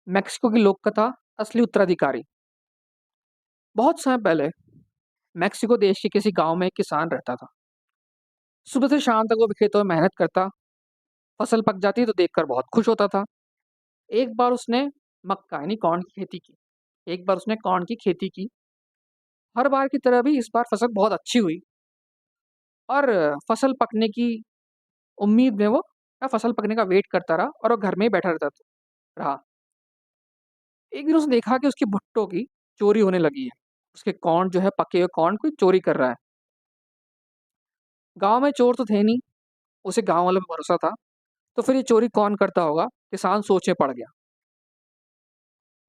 Mexico की लोक कथा असली उत्तराधिकारी। बहुत समय पहले मेक्सिको देश के किसी गांव में एक किसान रहता था। सुबह से शाम तक वो खेतों में मेहनत करता। फसल पक जाती तो देखकर बहुत खुश होता था। एक बार उसने मक्का यानी कॉर्न की खेती की। एक बार उसने कॉर्न की खेती की। हर बार की तरह भी इस बार फसल बहुत अच्छी हुई और फसल पकने की उम्मीद में वो या फसल पकने का वेट करता रहा और वो घर में ही बैठा रहा। एक दिन उसने देखा कि उसकी भुट्टो की चोरी होने लगी है। उसके कॉर्न जो है पके हुए कॉर्न कोई चोरी कर रहा है। गांव में चोर तो थे नहीं, उसे गांव वालों पर भरोसा था। तो फिर ये चोरी कौन करता होगा? किसान सोच में पड़ गया।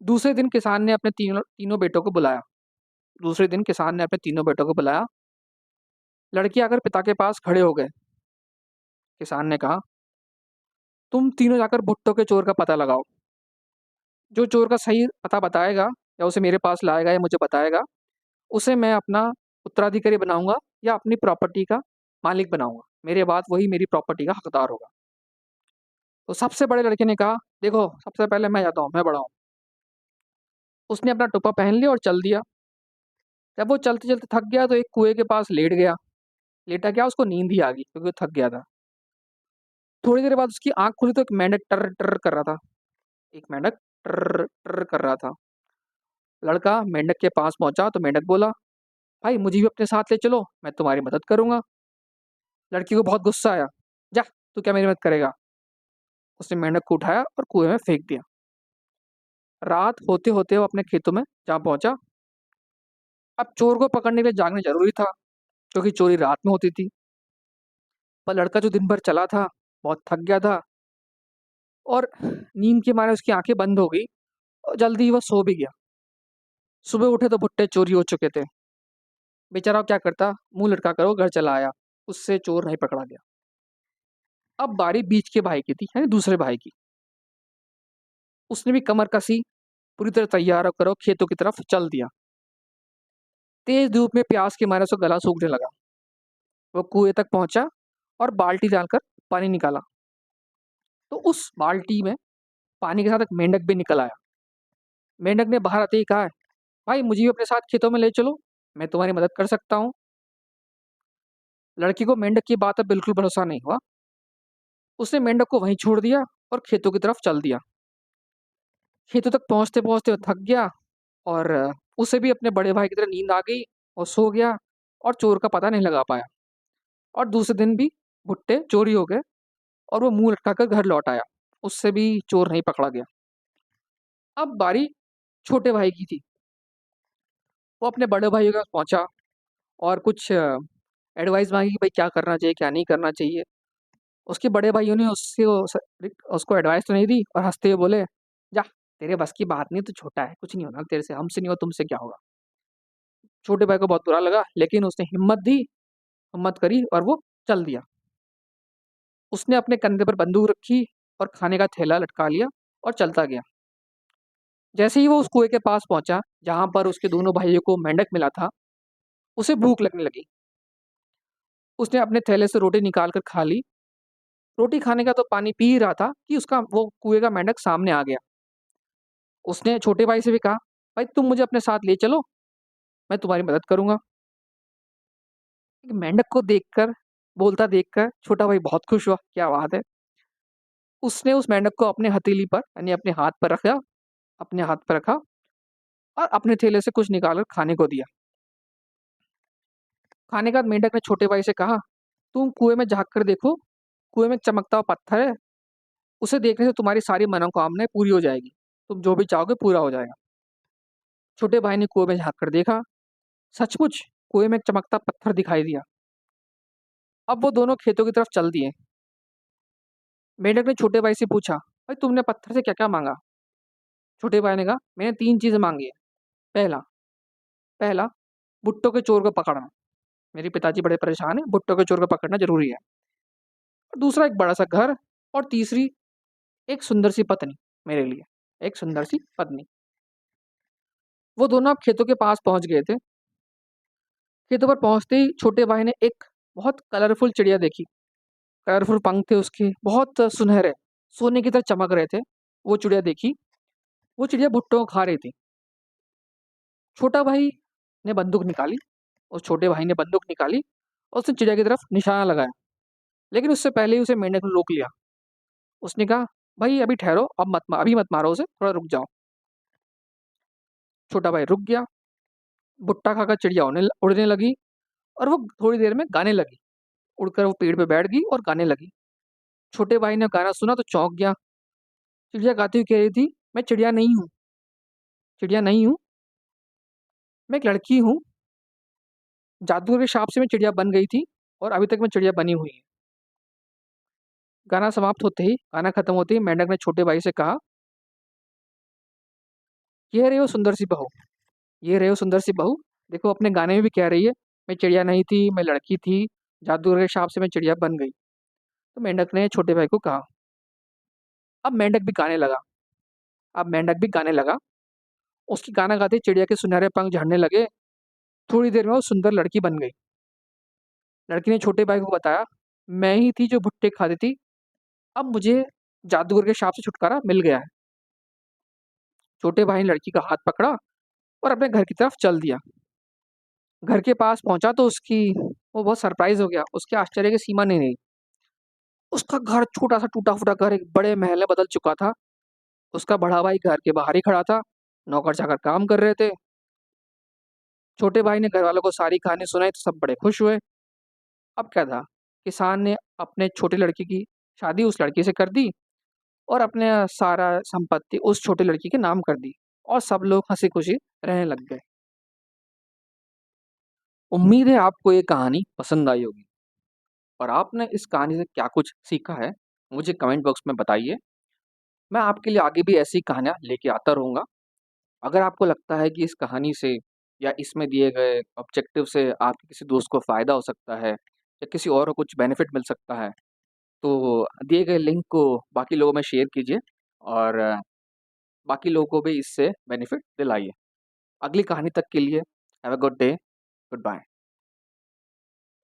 दूसरे दिन किसान ने अपने तीनों तीनों बेटों को बुलाया। दूसरे दिन किसान ने अपने तीनों बेटों को बुलाया। लड़के आकर पिता के पास खड़े हो गए। किसान ने कहा, तुम तीनों जाकर भुट्टो के चोर का पता लगाओ। जो चोर का सही पता बताएगा या उसे मेरे पास लाएगा या मुझे बताएगा, उसे मैं अपना उत्तराधिकारी बनाऊंगा या अपनी प्रॉपर्टी का मालिक बनाऊंगा। मेरे बाद वही मेरी प्रॉपर्टी का हकदार होगा। तो सबसे बड़े लड़के ने कहा, देखो सबसे पहले मैं जाता हूँ, मैं बड़ा हूँ। उसने अपना टोपा पहन लिया और चल दिया। जब वो चलते चलते थक गया तो एक कुएं के पास लेट गया। लेटा क्या, उसको नींद ही आ गई क्योंकि वो थक गया था। थोड़ी देर बाद उसकी आंख खुली तो एक मेंढक टर टर कर रहा था। एक मेंढक टर टर कर रहा था। लड़का मेंढक के पास पहुंचा तो मेंढक बोला, भाई मुझे भी अपने साथ ले चलो, मैं तुम्हारी मदद करूंगा। लड़की को बहुत गुस्सा आया। जा, तू क्या मेरी मदद करेगा? उसने मेंढक को उठाया और कुएं में फेंक दिया। रात होते होते वो अपने खेतों में जा पहुंचा। अब चोर को पकड़ने के लिए जागना जरूरी था क्योंकि चोरी रात में होती थी। पर लड़का जो दिन भर चला था, बहुत थक गया था और नींद के मारे उसकी आंखें बंद हो गई और जल्दी ही वह सो भी गया। सुबह उठे तो भुट्टे चोरी हो चुके थे। बेचारा क्या करता, मुंह लटका कर वो घर चला आया। उससे चोर नहीं पकड़ा गया। अब बारी बीच के भाई की थी, यानी दूसरे भाई की। उसने भी कमर कसी, पूरी तरह तैयार होकर वो खेतों की तरफ चल दिया। तेज धूप में प्यास के मारे उसका गला सूखने लगा। वो कुएं तक पहुंचा और बाल्टी डालकर पानी निकाला। तो उस बाल्टी में पानी के साथ एक मेंढक भी निकल आया। मेंढक ने बाहर आते ही कहा, भाई मुझे भी अपने साथ खेतों में ले चलो, मैं तुम्हारी मदद कर सकता हूँ। लड़की को मेंढक की बात पर बिल्कुल भरोसा नहीं हुआ। उसने मेंढक को वहीं छोड़ दिया और खेतों की तरफ चल दिया। खेतों तक पहुंचते पहुंचते वो थक गया और उसे भी अपने बड़े भाई की तरह नींद आ गई और सो गया और चोर का पता नहीं लगा पाया। और दूसरे दिन भी भुट्टे चोरी हो गए और वो मुंह लटका कर घर लौट आया। उससे भी चोर नहीं पकड़ा गया। अब बारी छोटे भाई की थी। वो अपने बड़े भाई के पास पहुंचा और कुछ एडवाइस मांगी कि भाई क्या करना चाहिए क्या नहीं करना चाहिए। उसके बड़े भाइयों ने उसको एडवाइस तो नहीं दी और हंसते हुए बोले, जा, तेरे बस की बात नहीं, तो छोटा है, कुछ नहीं होना तेरे से, हमसे नहीं हो तुमसे क्या होगा। छोटे भाई को बहुत बुरा लगा लेकिन उसने हिम्मत दी, हिम्मत करी और वो चल दिया। उसने अपने कंधे पर बंदूक रखी और खाने का थैला लटका लिया और चलता गया। जैसे ही वो उस कुएं के पास पहुंचा जहां पर उसके दोनों भाइयों को मेंढक मिला था, उसे भूख लगने लगी। उसने अपने थैले से रोटी निकाल कर खा ली। रोटी खाने का तो पानी पी ही रहा था कि उसका वो कुएं का मेंढक सामने आ गया। उसने छोटे भाई से भी कहा, भाई तुम मुझे अपने साथ ले चलो, मैं तुम्हारी मदद करूंगा। मेंढक को देखकर, बोलता देखकर छोटा भाई बहुत खुश हुआ, क्या बात है। उसने उस मेंढक को अपने हथेली पर यानी अपने हाथ पर रखा, अपने हाथ पर रखा और अपने थैले से कुछ निकालकर खाने को दिया। खाने के बाद मेंढक ने छोटे भाई से कहा, तुम कुएं में झांक कर देखो, कुएं में एक चमकता हुआ पत्थर है, उसे देखने से तुम्हारी सारी मनोकामनाएं पूरी हो जाएगी, तुम जो भी चाहोगे पूरा हो जाएगा। छोटे भाई ने कुएं में झांक कर देखा। सचमुच कुएं में एक चमकता पत्थर दिखाई दिया। अब वो दोनों खेतों की तरफ चल दिए। मेंढक ने छोटे भाई से पूछा, भाई तुमने पत्थर से क्या क्या मांगा? छोटे भाई ने कहा, मैंने तीन चीजें मांगी है। पहला पहला भुट्टो के चोर को पकड़ना, मेरे पिताजी बड़े परेशान है, भुट्टो के चोर को पकड़ना जरूरी है। और दूसरा एक बड़ा सा घर। और तीसरी एक सुंदर सी पत्नी, मेरे लिए एक सुंदर सी पत्नी। वो दोनों अब खेतों के पास पहुंच गए थे। खेतों पर पहुंचते ही छोटे भाई ने एक बहुत कलरफुल चिड़िया देखी। कलरफुल पंख थे उसके, बहुत सुनहरे, सोने की तरह चमक रहे थे। वो चिड़िया देखी। वो चिड़िया भुट्टो को खा रही थी। छोटा भाई ने बंदूक निकाली, उस छोटे भाई ने बंदूक निकाली और उसने चिड़िया की तरफ निशाना लगाया। लेकिन उससे पहले ही उसे मेंढक ने रोक लिया। उसने कहा, भाई अभी ठहरो, अभी मत मारो उसे, थोड़ा रुक जाओ। छोटा भाई रुक गया। भुट्टा खाकर चिड़िया उड़ने लगी और वो थोड़ी देर में गाने लगी। उड़कर वो पेड़ पे बैठ गई और गाने लगी। छोटे भाई ने गाना सुना तो चौंक गया। चिड़िया गाती हुई कह रही थी, मैं चिड़िया नहीं हूँ, चिड़िया नहीं हूँ, मैं एक लड़की हूँ। जादू के शाप से मैं चिड़िया बन गई थी और अभी तक मैं चिड़िया बनी हुई है। गाना समाप्त होते ही, गाना खत्म होते ही मेंढक ने छोटे भाई से कहा, ये रही हो सुंदर सी बहू, ये रही हो सुंदर सी बहू। देखो अपने गाने में भी कह रही है, मैं चिड़िया नहीं थी, मैं लड़की थी, जादू के शाप से मैं चिड़िया बन गई। तो मेंढक ने छोटे भाई को कहा। अब मेंढक भी गाने लगा। अब मेंढक भी गाने लगा। उसकी गाना गाते ही चिड़िया के सुनहरे पंख झड़ने लगे। थोड़ी देर में वो सुंदर लड़की बन गई। लड़की ने छोटे भाई को बताया, मैं ही थी जो भुट्टे खाती थी, अब मुझे जादूगर के शाप से छुटकारा मिल गया है। छोटे भाई ने लड़की का हाथ पकड़ा और अपने घर की तरफ चल दिया। घर के पास पहुंचा तो वो बहुत सरप्राइज हो गया। उसके आश्चर्य की सीमा नहीं रही। उसका घर, छोटा सा टूटा फूटा घर, एक बड़े महल में बदल चुका था। उसका बड़ा भाई घर के बाहर ही खड़ा था। नौकर चाकर काम कर रहे थे। छोटे भाई ने घर वालों को सारी कहानी सुनाई तो सब बड़े खुश हुए। अब क्या था, किसान ने अपने छोटे लड़की की शादी उस लड़की से कर दी और अपने सारा संपत्ति उस छोटी लड़की के नाम कर दी और सब लोग हंसी खुशी रहने लग गए। उम्मीद है आपको ये कहानी पसंद आई होगी और आपने इस कहानी से क्या कुछ सीखा है, मुझे कमेंट बॉक्स में बताइए। मैं आपके लिए आगे भी ऐसी कहानियां लेके आता रहूंगा। अगर आपको लगता है कि इस कहानी से या इसमें दिए गए ऑब्जेक्टिव से आपके किसी दोस्त को फायदा हो सकता है या किसी और को कुछ बेनिफिट मिल सकता है, तो दिए गए लिंक को बाकी लोगों में शेयर कीजिए और बाकी लोगों को भी इससे बेनिफिट दिलाइए। अगली कहानी तक के लिए have a good day, good bye.